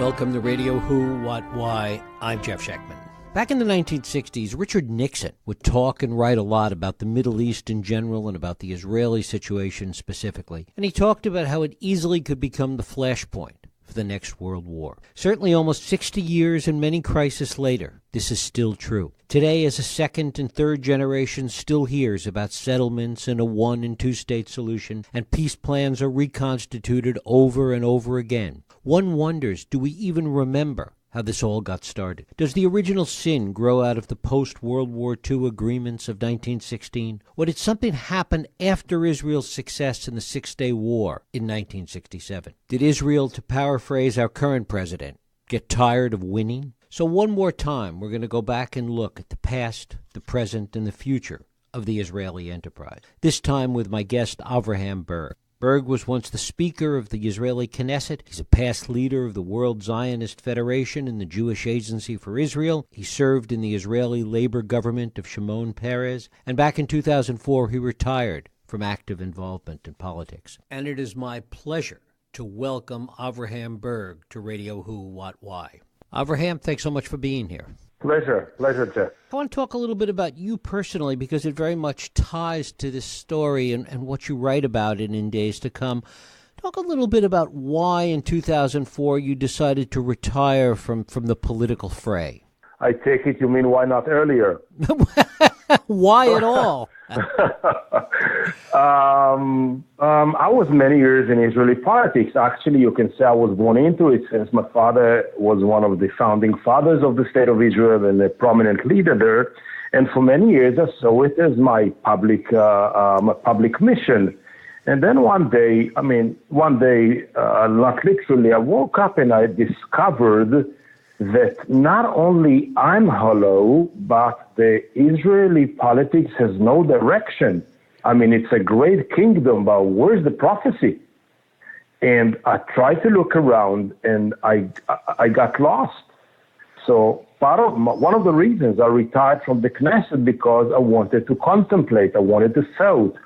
Welcome to Radio Who, What, Why. I'm Jeff Schechtman. Back in the 1960s, Richard Nixon would talk and write a lot about the Middle East in general and about the Israeli situation specifically. And he talked about how it easily could become the flashpoint for the next world war. Certainly almost 60 years and many crises later, this is still true. Today, as a second and third generation still hears about settlements and a one- and two-state solution, and peace plans are reconstituted over and over again, one wonders, do we even remember how this all got started? Does the original sin grow out of the post-World War II agreements of 1916? Or did something happen after Israel's success in the Six-Day War in 1967? Did Israel, to paraphrase our current president, get tired of winning? So one more time, we're going to go back and look at the past, the present, and the future of the Israeli enterprise. This time with my guest, Avraham Burg. Burg was once the Speaker of the Israeli Knesset. He's a past leader of the World Zionist Federation and the Jewish Agency for Israel. He served in the Israeli labor government of Shimon Peres. And back in 2004, he retired from active involvement in politics. And it is my pleasure to welcome Avraham Burg to Radio Who, What, Why. Avraham, thanks so much for being here. Pleasure, Jeff. I want to talk a little bit about you personally because it very much ties to this story and what you write about it in days to come. Talk a little bit about why in 2004 you decided to retire from the political fray. I take it you mean why not earlier? Why at all? I was many years in Israeli politics. Actually, you can say I was born into it since my father was one of the founding fathers of the State of Israel and a prominent leader there. And for many years, I saw it as my public mission. And then one day, not literally, I woke up and I discovered that not only I'm hollow, but the Israeli politics has no direction. I mean, it's a great kingdom, but where's the prophecy? And I tried to look around, and I got lost. So one of the reasons I retired from the Knesset because I wanted to contemplate, I wanted to thought.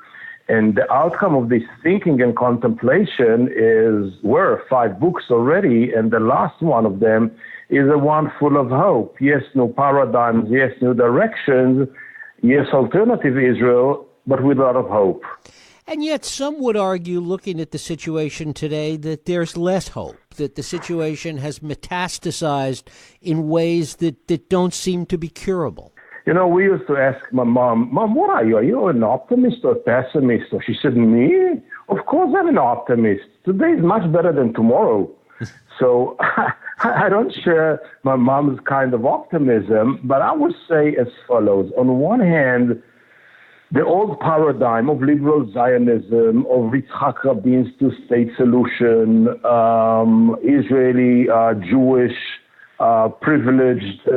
And the outcome of this thinking and contemplation were 5 books already, and the last one of them is a one full of hope. Yes, new paradigms, yes, new directions, yes, alternative Israel, but with a lot of hope. And yet some would argue, looking at the situation today, that there's less hope, that the situation has metastasized in ways that don't seem to be curable. You know, we used to ask my Mom, what are you? Are you an optimist or pessimist? So she said, me? Of course I'm an optimist. Today is much better than tomorrow. So I don't share my mom's kind of optimism, but I would say as follows. On one hand, the old paradigm of liberal Zionism, of Yitzhak Rabin's two-state solution, Israeli, Jewish, privileged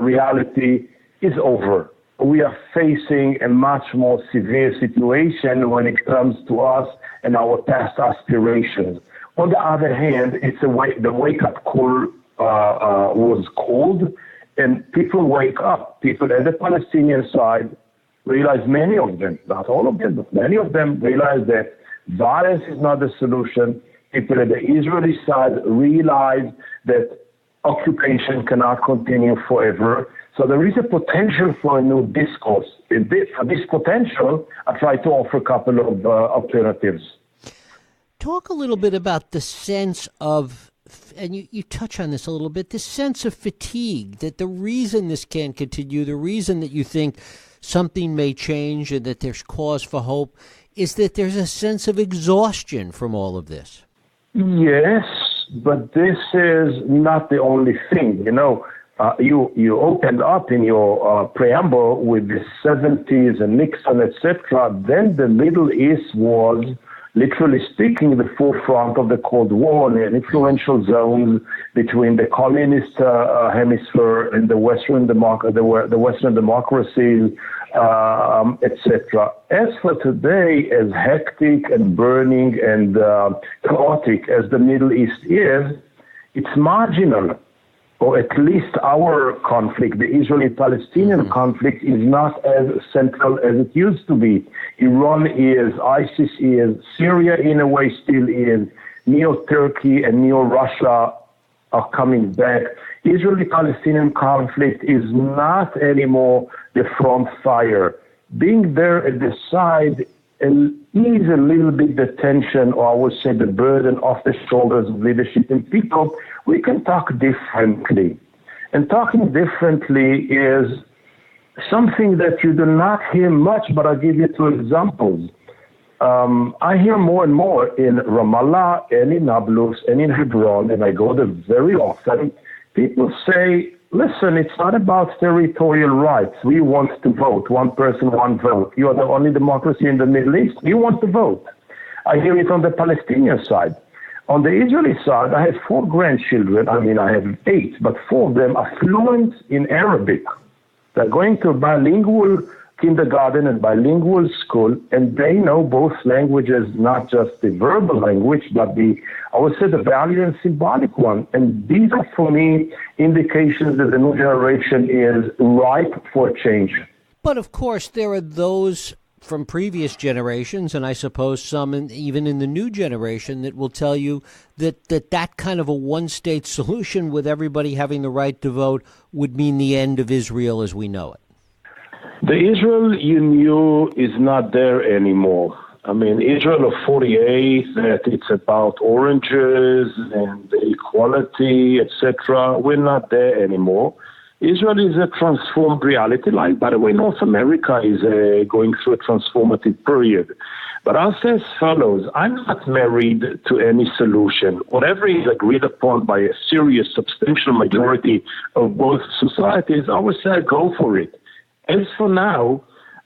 reality is over. We are facing a much more severe situation when it comes to us and our past aspirations. On the other hand, it's the wake-up call was called, and people wake up. People at the Palestinian side realize, many of them, not all of them, but many of them realize that violence is not the solution. People at the Israeli side realize that occupation cannot continue forever. So there is a potential for a new discourse. For this potential, I try to offer a couple of alternatives. Talk a little bit about the sense of, and you touch on this a little bit, this sense of fatigue, that the reason this can't continue, the reason that you think something may change and that there's cause for hope, is that there's a sense of exhaustion from all of this. Yes, but this is not the only thing. You know, you opened up in your preamble with the 70s and Nixon, etc. Then the Middle East was, literally speaking, the forefront of the Cold War, an influential zone between the communist hemisphere and the Western democracies, etc. As for today, as hectic and burning and chaotic as the Middle East is, it's marginal. Or at least our conflict, the Israeli-Palestinian conflict, is not as central as it used to be. Iran is, ISIS is, Syria in a way still is, neo-Turkey and neo-Russia are coming back. Israeli-Palestinian conflict is not anymore the front fire. Being there at the side ease a little bit the tension, or I would say the burden off the shoulders of leadership and people. We can talk differently. And talking differently is something that you do not hear much, but I'll give you two examples. I hear more and more in Ramallah and in Nablus and in Hebron, and I go there very often. People say, listen, it's not about territorial rights. We want to vote. One person, one vote. You are the only democracy in the Middle East. You want to vote. I hear it on the Palestinian side. On the Israeli side, I have 4 grandchildren. I mean, I have 8, but 4 of them are fluent in Arabic. They're going to bilingual kindergarten and bilingual school, and they know both languages, not just the verbal language, but I would say the value and symbolic one. And these are, for me, indications that the new generation is ripe for change. But of course, there are those from previous generations, and I suppose some even in the new generation, that will tell you that kind of a one-state solution with everybody having the right to vote would mean the end of Israel as we know it. The Israel you knew is not there anymore. I mean, Israel of 48, that it's about oranges and equality, etc. We're not there anymore. Israel is a transformed reality. Like, by the way, North America is going through a transformative period. But I'll say as follows. I'm not married to any solution. Whatever is agreed upon by a serious, substantial majority of both societies, I would say go for it. As for now,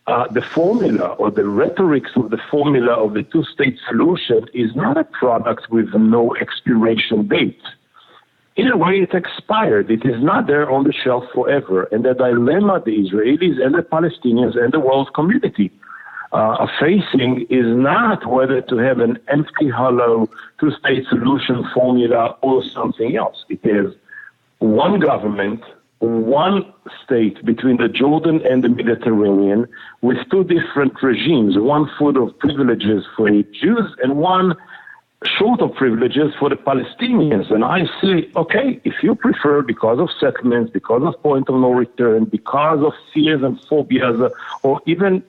the formula or the rhetorics of the formula of the two-state solution is not a product with no expiration date. In a way, it expired. It is not there on the shelf forever. And the dilemma the Israelis and the Palestinians and the world community are facing is not whether to have an empty, hollow two-state solution formula or something else. It is one government, one state between the Jordan and the Mediterranean with 2 different regimes, one full of privileges for the Jews and one short of privileges for the Palestinians. And I say, okay, if you prefer, because of settlements, because of point of no return, because of fears and phobias, or even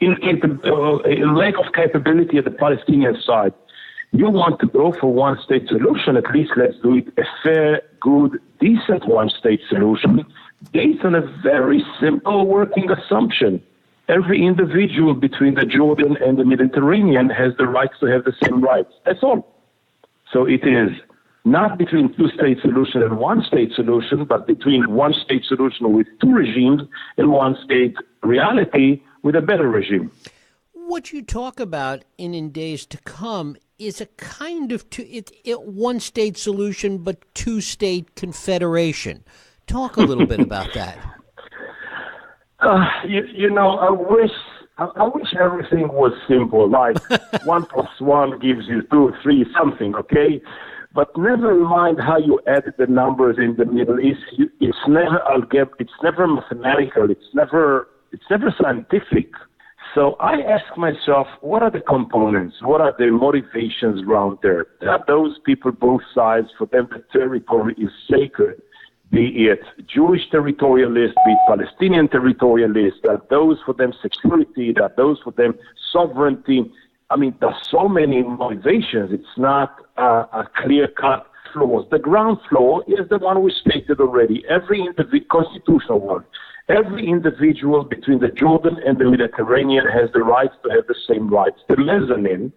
lack of capability at the Palestinian side, you want to go for one-state solution, at least let's do it a fair, good, decent one-state solution based on a very simple working assumption. Every individual between the Jordan and the Mediterranean has the right to have the same rights. That's all. So it is not between two-state solution and one-state solution, but between one-state solution with 2 regimes and one-state reality with a better regime. What you talk about in days to come is a kind of one-state solution but two-state confederation. Talk a little bit about that. You know, I wish everything was simple, like 1 + 1 gives you 2, 3, something, okay? But never mind how you add the numbers in the Middle East. It's never algebra. It's never mathematical. It's never scientific. So I ask myself, what are the components? What are the motivations around there? There are those people, both sides, for them the territory is sacred, be it Jewish territorialists, be it Palestinian territorialists. There are those for them security, there are those for them sovereignty. I mean, there are so many motivations. It's not a clear-cut floor. The ground floor is the one we stated already, every constitutional one. Every individual between the Jordan and the Mediterranean has the right to have the same rights. The mezzanine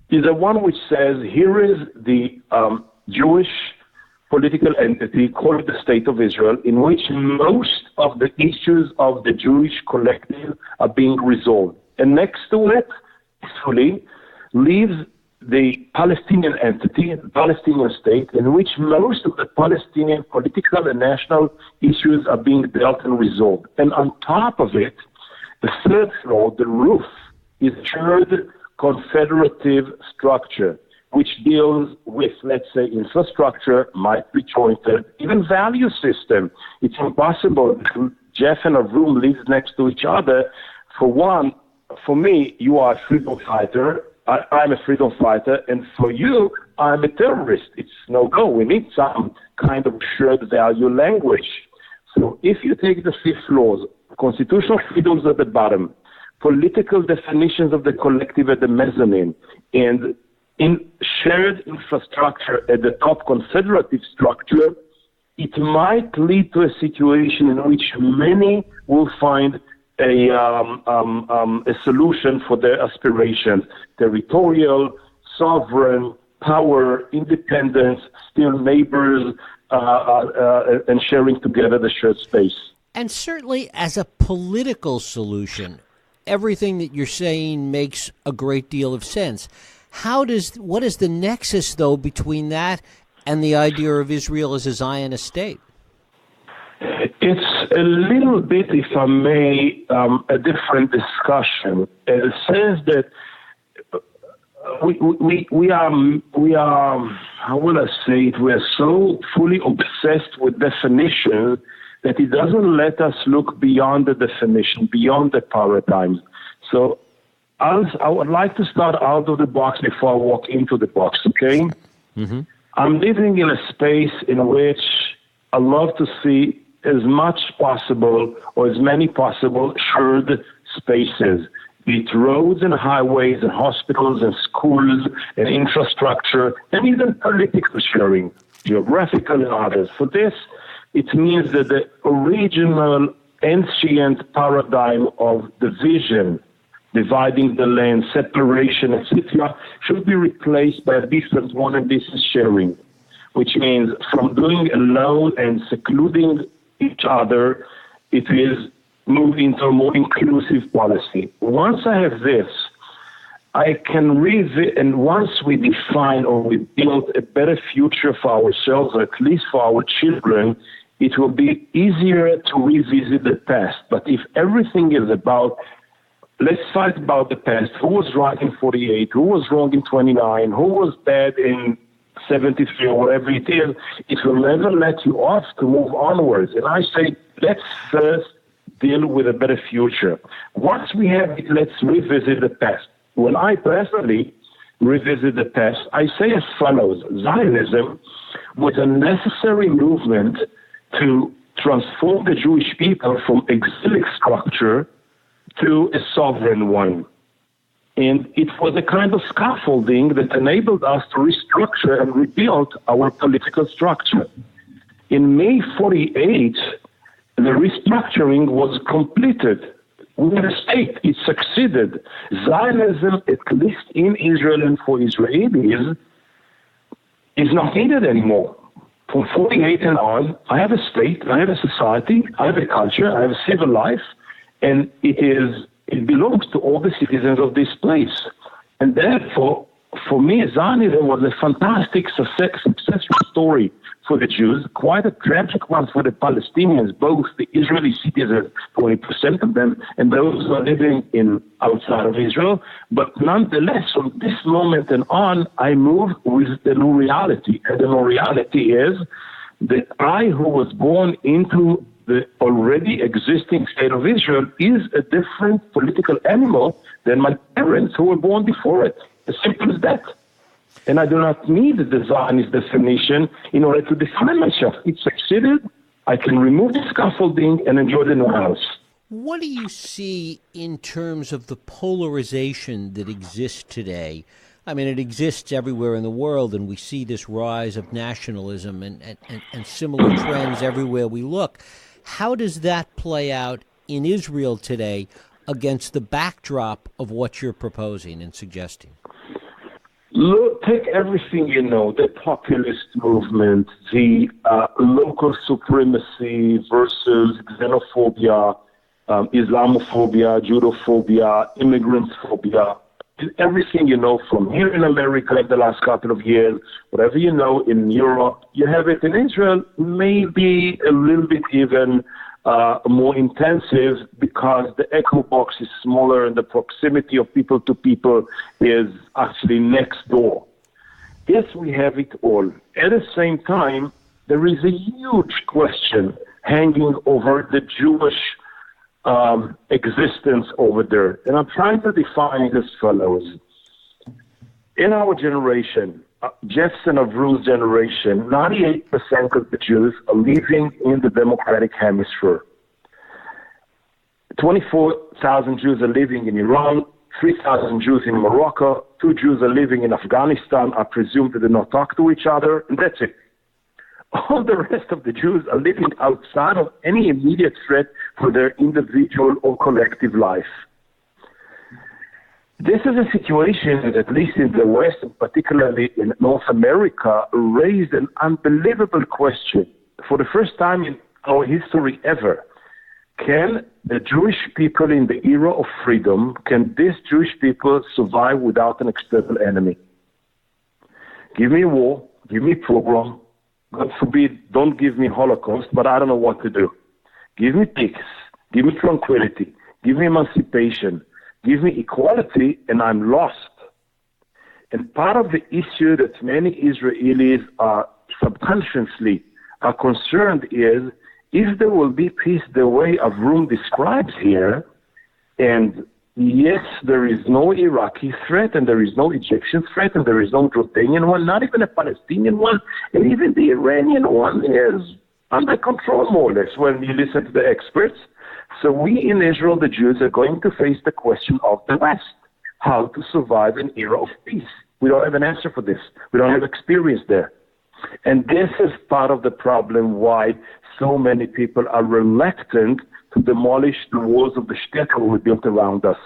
is the one which says, here is the Jewish political entity called the State of Israel, in which most of the issues of the Jewish collective are being resolved. And next to it, peacefully, leaves the Palestinian entity, the Palestinian state, in which most of the Palestinian political and national issues are being dealt and resolved. And on top of it, the 3rd floor, the roof, is a shared confederative structure, which deals with, let's say, infrastructure, might be jointed, even value system. It's impossible. Jeff and Avraham live next to each other. For one, for me, you are a freedom fighter. I'm a freedom fighter, and for you, I'm a terrorist. It's no go. We need some kind of shared value language. So if you take the 5 laws, constitutional freedoms at the bottom, political definitions of the collective at the mezzanine, and in shared infrastructure at the top, confederative structure, it might lead to a situation in which many will find a solution for their aspirations: territorial, sovereign, power, independence, still neighbors, and sharing together the shared space. And certainly as a political solution, everything that you're saying makes a great deal of sense. What is the nexus, though, between that and the idea of Israel as a Zionist state? It's a little bit, if I may, a different discussion, in the sense that we are, how will I say it, we are so fully obsessed with definition that it doesn't let us look beyond the definition, beyond the paradigms. So I would like to start out of the box before I walk into the box, okay? Mm-hmm. I'm living in a space in which I love to see as much possible, or as many possible, shared spaces, be it roads and highways and hospitals and schools and infrastructure, and even political sharing, geographical and others. For this, it means that the original ancient paradigm of division, dividing the land, separation, etc., should be replaced by a different one, and this is sharing, which means from doing alone and secluding each other, it is moved into a more inclusive policy. Once I have this, I can and once we define or we build a better future for ourselves, or at least for our children, it will be easier to revisit the past. But if everything is about, let's fight about the past, who was right in 48, who was wrong in 29, who was bad in 73 or whatever it is, it will never let you off to move onwards. And I say, let's first deal with a better future. Once we have it, let's revisit the past. When I personally revisit the past, I say as follows: Zionism was a necessary movement to transform the Jewish people from exilic structure to a sovereign one. And it was a kind of scaffolding that enabled us to restructure and rebuild our political structure. In May 48, the restructuring was completed. We had a state. It succeeded. Zionism, at least in Israel and for Israelis, is not needed anymore. From 48 and on, I have a state, I have a society, I have a culture, I have a civil life, and it belongs to all the citizens of this place. And therefore, for me, Zionism was a fantastic successful story for the Jews, quite a tragic one for the Palestinians, both the Israeli citizens, 20% of them, and those who are living outside of Israel. But nonetheless, from this moment and on, I moved with the new reality. And the new reality is that I, who was born into the already existing state of Israel, is a different political animal than my parents who were born before it. As simple as that. And I do not need the Zionist definition in order to define myself. It succeeded. I can remove the scaffolding and enjoy the new house. What do you see in terms of the polarization that exists today? I mean, it exists everywhere in the world, and we see this rise of nationalism and similar trends everywhere we look. How does that play out in Israel today against the backdrop of what you're proposing and suggesting? Look, take everything you know, the populist movement, the local supremacy versus xenophobia, Islamophobia, Judophobia, immigrant phobia, everything you know from here in America in the last couple of years, whatever you know in Europe, you have it in Israel, maybe a little bit even more intensive because the echo box is smaller and the proximity of people to people is actually next door. Yes, we have it all. At the same time, there is a huge question hanging over the Jewish existence over there. And I'm trying to define it as follows. In our generation, Jefferson Avraham generation, 98% of the Jews are living in the Democratic Hemisphere. 24,000 Jews are living in Iran, 3,000 Jews in Morocco, 2 Jews are living in Afghanistan. I presume they do not talk to each other, and that's it. All the rest of the Jews are living outside of any immediate threat for their individual or collective life. This is a situation that, at least in the West, and particularly in North America, raised an unbelievable question. For the first time in our history ever, can the Jewish people in the era of freedom, can these Jewish people survive without an external enemy? Give me a war, give me a pogrom, God forbid, don't give me Holocaust, but I don't know what to do. Give me peace, give me tranquility, give me emancipation, give me equality, and I'm lost. And part of the issue that many Israelis are subconsciously are concerned is, if there will be peace the way Avraham describes here, and yes, there is no Iraqi threat, and there is no Egyptian threat, and there is no Jordanian one, not even a Palestinian one, and even the Iranian one is under control, more or less, when you listen to the experts. So we in Israel, the Jews, are going to face the question of the West, how to survive an era of peace. We don't have an answer for this. We don't have experience there. And this is part of the problem why so many people are reluctant to demolish the walls of the shtetl we built around us.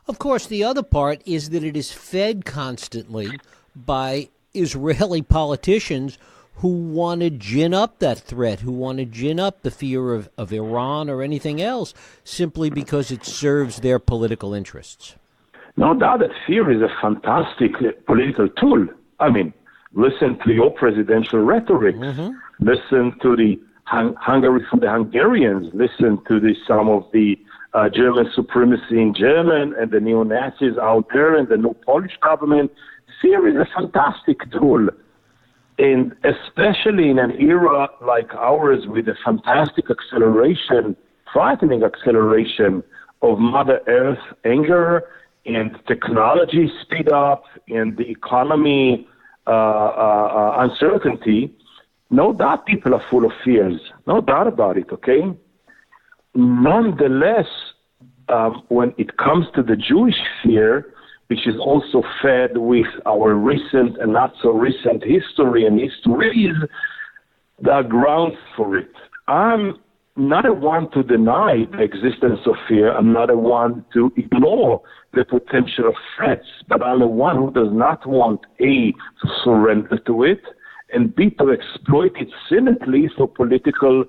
Of course, the other part is that it is fed constantly by Israeli politicians who want to gin up that threat, who want to gin up the fear of Iran or anything else, simply because it serves their political interests. No doubt that fear is a fantastic political tool. I mean, listen to your presidential rhetoric. Mm-hmm. Listen to the Hungary from the Hungarians. Listen to some of the German supremacy in German and the neo-Nazis out there and the new Polish government. Fear is a fantastic tool. And especially in an era like ours with a fantastic acceleration, frightening acceleration of Mother Earth anger and technology speed up and the economy uncertainty, no doubt people are full of fears. No doubt about it, okay? Nonetheless, when it comes to the Jewish fear, which is also fed with our recent and not so recent history and histories, there are grounds for it. I'm not a one to deny the existence of fear. I'm not a one to ignore the potential of threats, but I'm a one who does not want, A, to surrender to it, and B, to exploit it cynically for political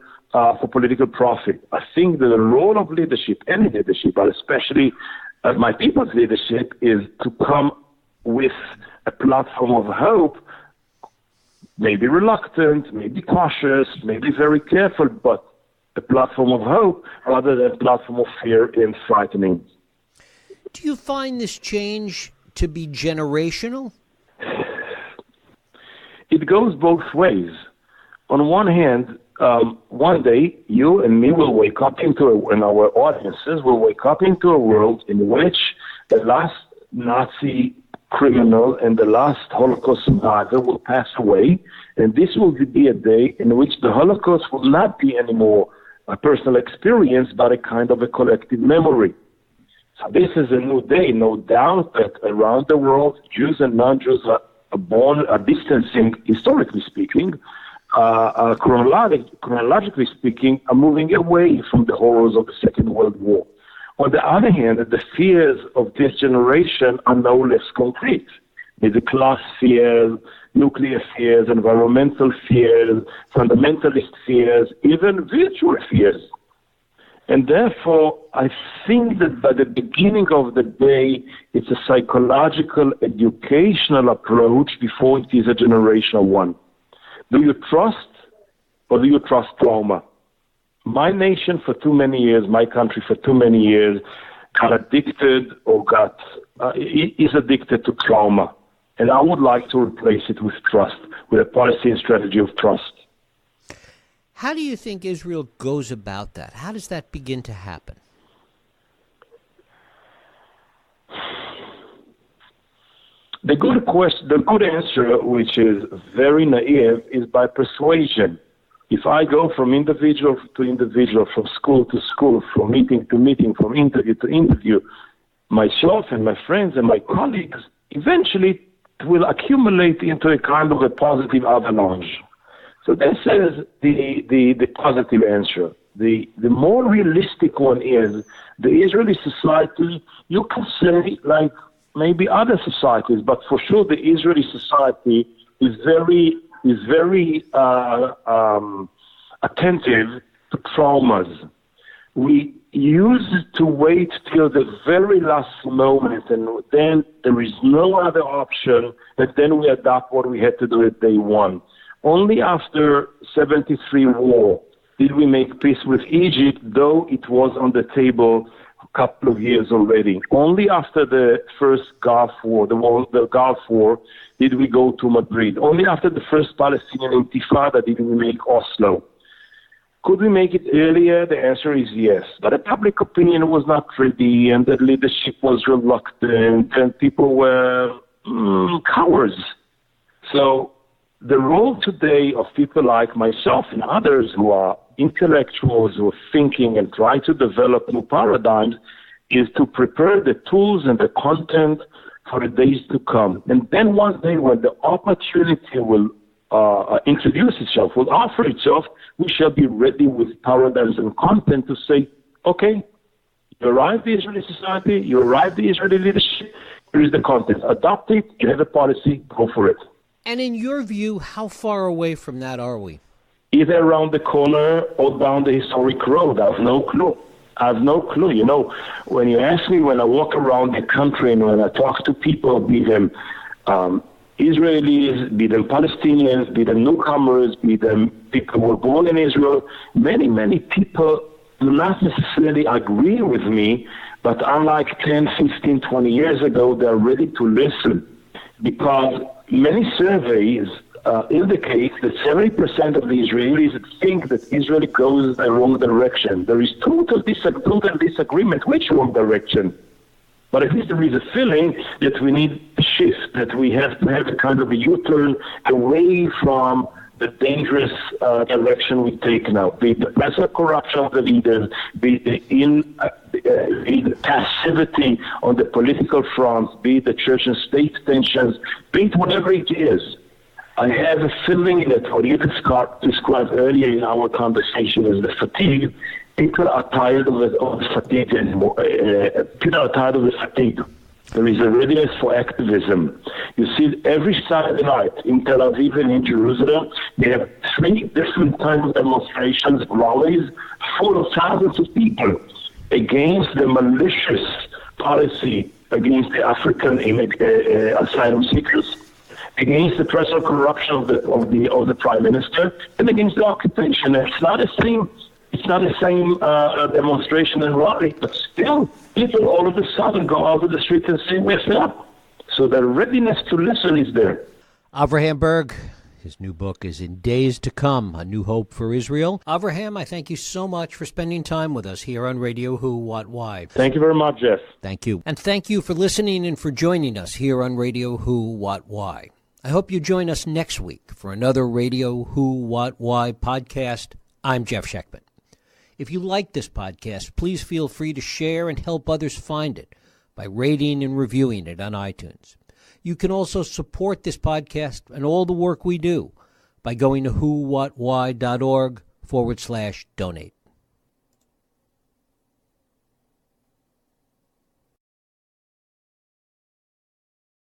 profit. I think that the role of leadership, any leadership, but especially my people's leadership, is to come with a platform of hope, maybe reluctant, maybe cautious, maybe very careful, but a platform of hope rather than a platform of fear and frightening. Do you find this change to be generational? It goes both ways. On one hand, one day you and me will wake up and our audiences will wake up into a world in which the last Nazi criminal and the last Holocaust survivor will pass away, and this will be a day in which the Holocaust will not be anymore a personal experience, but a kind of a collective memory. So this is a new day, no doubt that around the world, Jews and non-Jews are distancing, historically speaking, chronologically speaking, are moving away from the horrors of the Second World War. On the other hand, the fears of this generation are no less concrete. Middle class fears, nuclear fears, environmental fears, fundamentalist fears, even virtual fears. And therefore, I think that by the beginning of the day, it's a psychological, educational approach before it is a generational one. Do you trust or do you trust trauma? My nation for too many years, my country for too many years, got addicted or is addicted to trauma. And I would like to replace it with trust, with a policy and strategy of trust. How do you think Israel goes about that? How does that begin to happen? The good answer, which is very naive, is by persuasion. If I go from individual to individual, from school to school, from meeting to meeting, from interview to interview, myself and my friends and my colleagues, eventually it will accumulate into a kind of a positive avalanche. So this is the positive answer. The more realistic one is the Israeli society, you can say like maybe other societies, but for sure the Israeli society is very attentive to traumas. We used to wait till the very last moment, and then there is no other option, and then we adopt what we had to do at day one. Only after 73 war did we make peace with Egypt, though it was on the table a couple of years already. Only after the first Gulf War, the Gulf War, did we go to Madrid. Only after the first Palestinian Intifada did we make Oslo. Could we make it earlier? The answer is yes. But the public opinion was not ready, and the leadership was reluctant, and people were cowards. So the role today of people like myself and others who are intellectuals, who are thinking and trying to develop new paradigms, is to prepare the tools and the content for the days to come. And then one day when the opportunity will introduce itself, will offer itself, we shall be ready with paradigms and content to say, okay, you arrived the Israeli society, you arrived the Israeli leadership, here is the content. Adopt it, you have a policy, go for it. And in your view, how far away from that are we? Either around the corner or down the historic road. I have no clue. You know, when you ask me, when I walk around the country and when I talk to people, be them Israelis, be them Palestinians, be them newcomers, be them people who were born in Israel, many people do not necessarily agree with me, but unlike 10, 15, 20 years ago, they're ready to listen. Because many surveys indicate that 70% of the Israelis think that Israel goes the wrong direction. There is total disagreement which wrong direction. But at least there is a feeling that we need a shift, that we have to have a kind of a U-turn away from the dangerous direction we take now, be it the present corruption of the leaders, be it the passivity on the political front, be it the church and state tensions, be it whatever it is. I have a feeling that what you described earlier in our conversation is the fatigue. People are tired of the fatigue anymore. People are tired of the fatigue. There is a readiness for activism. You see every Saturday night in Tel Aviv and in Jerusalem, they have 3 different kinds of demonstrations, rallies, full of thousands of people against the malicious policy against the African asylum seekers, against the personal corruption of the prime minister, and against the occupation. It's not the same demonstration and rally, but still, people all of a sudden go out of the street and say, we're fed up. So the readiness to listen is there. Avraham Burg, his new book is In Days to Come, A New Hope for Israel. Avraham, I thank you so much for spending time with us here on Radio Who, What, Why. Thank you very much, Jeff. Thank you. And thank you for listening and for joining us here on Radio Who, What, Why. I hope you join us next week for another Radio Who, What, Why podcast. I'm Jeff Sheckman. If you like this podcast, please feel free to share and help others find it by rating and reviewing it on iTunes. You can also support this podcast and all the work we do by going to whowhatwhy.org/donate.